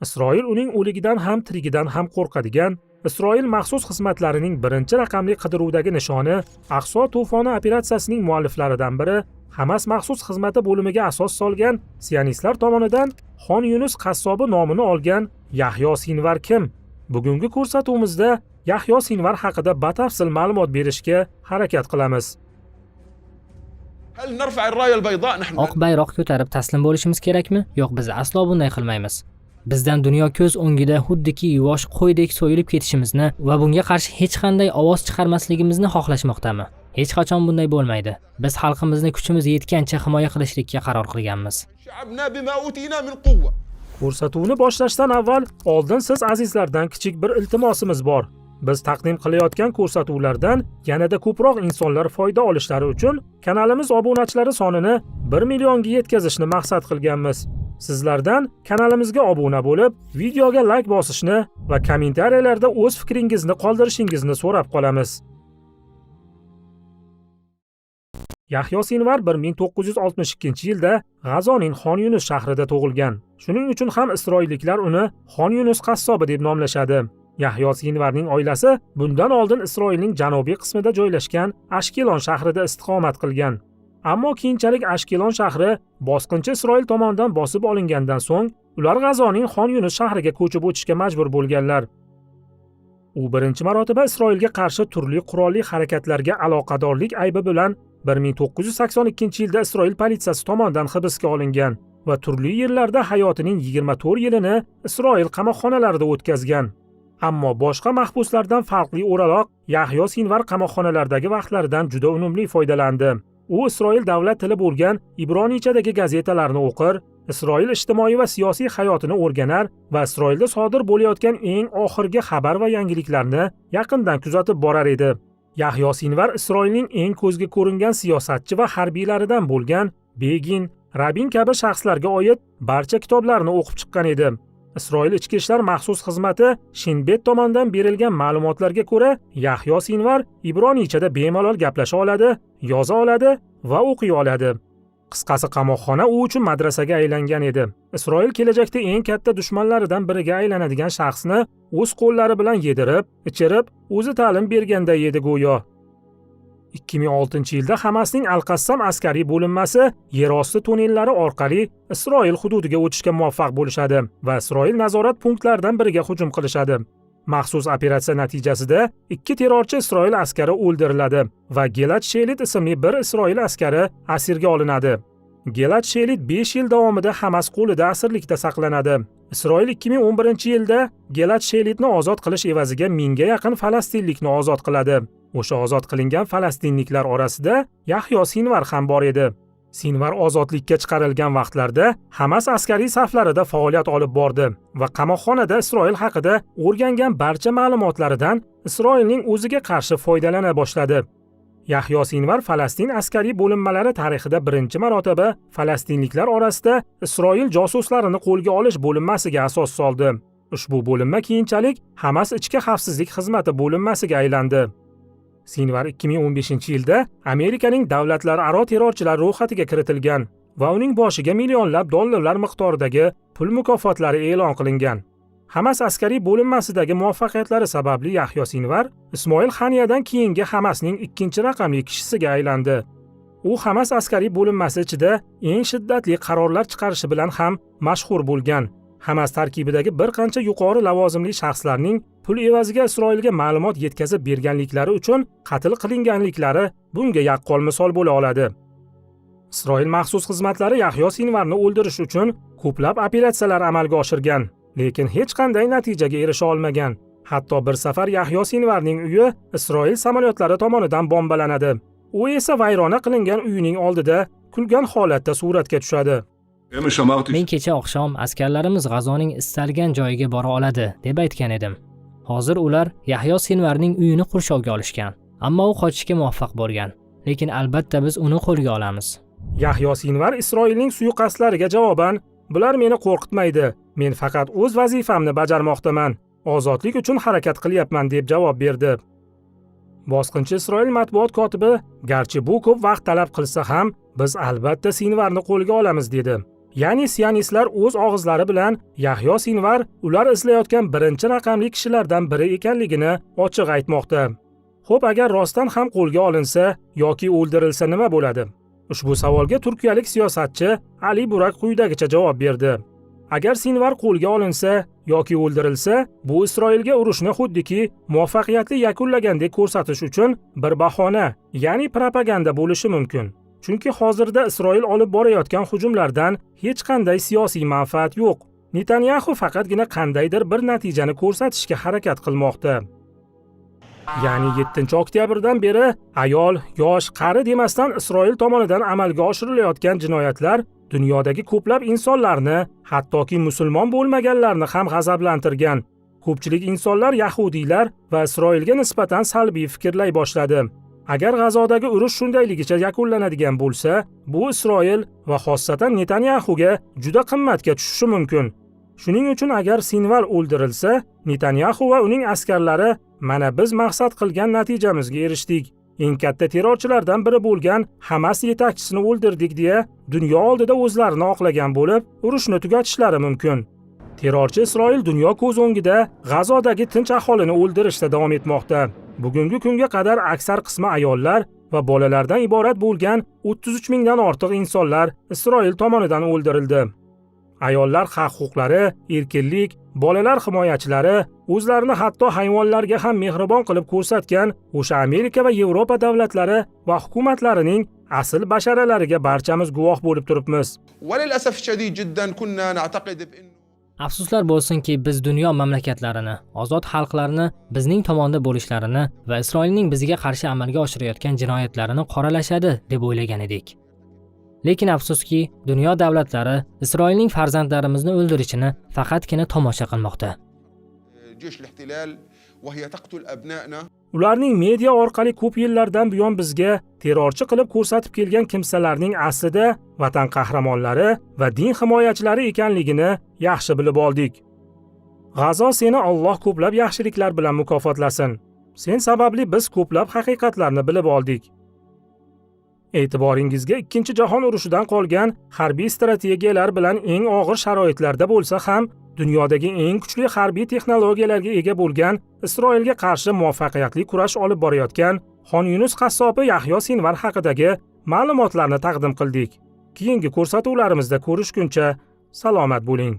Isroil uning o'ligidan ham tirigidan ham qo'rqadigan, Isroil maxsus xizmatlarining birinchi raqamli qidiruvdagi nishoni Aqso to'foni operatsiyasining mualliflaridan biri, Hamas maxsus xizmati bo'limiga asos solgan sionistlar tomonidan Xon Yunus qassobi nomini olgan Yahyo Sinvar kim? Bugungi ko'rsatuvimizda Yahyo Sinvar haqida batafsil ma'lumot berishga harakat qilamiz. Oq bayroq ko'tarib taslim bo'lishimiz kerakmi? Yo'q, biz aslo bunday qilmaymiz. Bizdan dunyo ko'z o'ngida xuddiki yuvosh qo'ydek so'yilib ketishimizni va bunga qarshi hech qanday ovoz chiqarmasligimizni xohlashmoqdami? Hech qachon bunday bo'lmaydi. Biz xalqimizni kuchimiz yetgancha himoya qilishlikka qaror qilganmiz. Ko'rsatuvni boshlashdan avval oldin siz azizlardan kichik bir iltimosimiz bor. Biz taqdim qilayotgan ko'rsatuvlardan yanada ko'proq insonlar foyda olishlari uchun kanalimiz obunachilari sonini 1 millionga yetkazishni maqsad qilganmiz. Sizlardan kanalimizga obuna bo'lib, videoga like bosishni va kommentariyalarda o'z fikringizni qoldirishingizni so'rab qolamiz. Yahyo Sinvar 1962-yilda G'azoning Xon Yunus shahrida tug'ilgan. Shuning uchun ham isroilliklar uni Xon Yunus qassobi deb nomlashadi. Yahyo Sinvarning oilasi bundan oldin Isroilning janubiy qismida joylashgan Ashkelon shahrida istiqomat qilgan. Ammo keyinchalik Ashkelon shahri bosqinchi Isroil tomonidan bosib olingandan so'ng, ular G'azoning Xon Yunus shahriga ko'chib o'tishga majbur bo'lganlar. U birinchi marotaba Isroilga qarshi turli qurolli harakatlarga aloqadorlik aybi bilan 1982-yilda Isroil politsiyasi tomonidan hibsga olingan va turli yerlarda hayotining 24 yilini Isroil qamoqxonalarida o'tkazgan. Ammo boshqa mahbuslardan farqli o'laroq Yahyo Sinvar qamoqxonalardagi vaqtlaridan juda unumli foydalandi. U Isroil davlat tili bo'lgan Ibronichadagi gazetalarni o'qir, Isroil ijtimoiy va siyosiy hayotini o'rganar va Isroilda sodir bo'layotgan eng oxirgi xabar va yangiliklarni yaqindan kuzatib borar edi. Yahyo Sinvar Isroilning eng ko'zga ko'ringan siyosatchi va harbiylaridan bo'lgan Begin, Rabin kabi shaxslarga oid barcha kitoblarni o'qib chiqqan edi. Isroil ichki ishlar maxsus xizmati Shin Bet tomonidan berilgan ma'lumotlarga ko'ra, Yahyo Sinvar Ibronichada bemalol gaplasha oladi, yoza oladi va o'qiy oladi. Qisqasi, qamoqxona u uchun madrasaga aylangan edi. Isroil kelajakda eng katta dushmanlaridan biriga aylanadigan shaxsni o'z qo'llari bilan yedirib, ichirib, o'zi ta'lim berganda edi go'yo. 2006-yilda Hamasning Al-Qassam askariy bo'linmasi yerosti tunnellari orqali Isroil hududiga o'tishga muvaffaq bo'lishadi va Isroil nazorat punktlaridan biriga hujum qilishadi. Maxsus operatsiya natijasida 2 terrorchi Isroil askari o'ldiriladi va Gilad Shelit ismli bir Isroil askari asirga olinadi. Gilad Shelit 5 yil davomida Hamas qo'lida asirlikda saqlanadi. Isroil 2011-yilda Gilad Shelitni ozod qilish evaziga 1000 ga yaqin falastinlikni ozod qiladi. O'sha ozod qilingan falastinliklar orasida Yahyo Sinvar ham bor edi. Sinvar ozodlikka chiqarilgan vaqtlarda Hamas askariy saflarida faoliyat olib bordi va qamoqxonada Isroil haqida o'rgangan barcha ma'lumotlaridan Isroilning o'ziga qarshi foydalana boshladi. Yahyo Sinvar Falastin askariy bo'linmalari tarixida birinchi marotaba falastinliklar orasida Isroil josuslarini qo'lga olish bo'linmasiga asos soldi. Ushbu bo'linma keyinchalik Hamas ichki xavfsizlik xizmati bo'linmasiga aylandi. Sinvar 2015-yilda Amerikaning davlatlararo terrorchilar ro'yxatiga kiritilgan va uning boshiga millionlab dollarlar miqdoridagi pul mukofotlari e'lon qilingan. Hamas askariy bo'linmasidagi muvaffaqiyatlari sababli Yahyo Sinvar Ismoil Haniyadan keyingi Hamasning 2-raqamli kishisiga aylandi. U Hamas askariy bo'linmasi ichida eng shiddatli qarorlar chiqarishi bilan ham mashhur bo'lgan. Hamas tarkibidagi bir qancha yuqori lavozimli shaxslarning pul evaziga Isroilga ma'lumot yetkazib berganliklari uchun qatl qilinganliklari bunga yaqqol misol bo'la oladi. Isroil maxsus xizmatlari Yahyo Sinvarni o'ldirish uchun ko'plab operatsiyalar amalga oshirgan, lekin hech qanday natijaga erisha olmagan. Hatto bir safar Yahyo Sinvarning uyi Isroil samolyotlari tomonidan bombalanadi. U esa vayrona qilingan uyining oldida kulgan holatda suratga tushadi. Men kecha oqshom askarlarimiz G'azoning istalgan joyiga bora oladi deb aytgan edim. Hozir ular Yahyo Sinvarning uyini qurshovga olishgan, ammo u qochishga muvaffaq bo'lgan. Lekin albatta biz uni qo'lga olamiz. Yahyo Sinvar Isroilning suiqasdlariga javoban, "Bular meni qo'rqitmaydi. Men faqat o'z vazifamni bajarmoqdaman. Ozodlik uchun harakat qilyapman" deb javob berdi. Bosqinchi Isroil matbuot kotibi, "Garchi bu ko'p vaqt talab qilsa ham, biz albatta Sinvarni qo'lga olamiz" dedi. Ya'ni sionistlar o'z og'izlari bilan Yahyo Sinvar ular izlayotgan birinchi raqamli kishilardan biri ekanligini ochiq aytmoqda. Xo'p, agar rostdan ham qo'lga olinsa yoki o'ldirilsa nima bo'ladi? Ushbu savolga turkiyalik siyosatchi Ali Burak quyidagicha javob berdi. Agar Sinvar qo'lga olinsa yoki o'ldirilsa, bu Isroilga urushni xuddiki muvaffaqiyatli yakunlagandek ko'rsatish uchun bir bahona, ya'ni propaganda bo'lishi mumkin. Chunki hozirda Isroil olib borayotgan hujumlardan hech qanday siyosiy manfaat yo'q. Netanyahu faqatgina qandaydir bir natijani ko'rsatishga harakat qilmoqda. Ya'ni 7-oktyabrdan beri ayol, yosh, qari demasdan Isroil tomonidan amalga oshirilayotgan jinoyatlar dunyodagi ko'plab insonlarni, hattoki musulmon bo'lmaganlarni ham g'azablantirgan. Ko'pchilik insonlar yahudiylar va Isroilga nisbatan salbiy fikrlay boshladi. Agar G'azodagi urush shundayligicha yakunlanadigan bo'lsa, bu Isroil va xossatan Netanyahuga juda qimmatga tushishi mumkin. Shuning uchun agar Sinvar o'ldirilsa, Netanyahu va uning askarlari mana biz maqsad qilgan natijamizga erishdik. Eng katta terrorchilardan biri bo'lgan Hamas yetakchisini o'ldirdik deya dunyo oldida o'zlarini oqlagan bo'lib, urushni tugatishlari mumkin. Terrorchi Isroil dunyo ko'z o'ngida G'azodagi tinch aholini o'ldirishda davom etmoqda. Bugungi kunga qadar aksar qismi ayollar va bolalardan iborat bo'lgan 33 mingdan ortiq insonlar Isroil tomonidan o'ldirildi. Ayollar haq-huquqlari, erkinlik, bolalar himoyachilari, o'zlarini hatto hayvonlarga ham mehribon qilib ko'rsatgan o'sha Amerika va Yevropa davlatlari va hukumatlarining asl basharalariga barchamiz guvoh bo'lib turibmiz. Afsuslar bo'lsinki, biz dunyo mamlakatlarini, ozod xalqlarni bizning tomonda bo'lishlarini va Isroilning bizga qarshi amalga oshirayotgan jinoyatlarini qoralashadi deb o'ylagan edik. Lekin afsuski, dunyo davlatlari Isroilning farzandlarimizni o'ldirishini faqatgina tomosha qilmoqda. Ularning media orqali ko'p yillardan buyon bizga terrorchi qilib ko'rsatib kelgan kimsalarning aslida vatan qahramonlari va din himoyachilari ekanligini yaxshi bilib oldik. G'azo seni Alloh ko'plab yaxshiliklar bilan mukofotlasin. Sen sababli biz ko'plab haqiqatlarni bilib oldik. E'tiboringizga Ikkinchi jahon urushidan qolgan harbiy strategiyalar bilan eng og'ir sharoitlarda bo'lsa ham dunyodagi eng kuchli harbiy texnologiyalarga ega bo'lgan Isroilga qarshi muvaffaqiyatli kurash olib borayotgan Xon Yunus qassobi Yahyo Sinvar haqidagi ma'lumotlarni taqdim qildik. Keyingi ko'rsatuvlarimizda ko'rishguncha salomat bo'ling.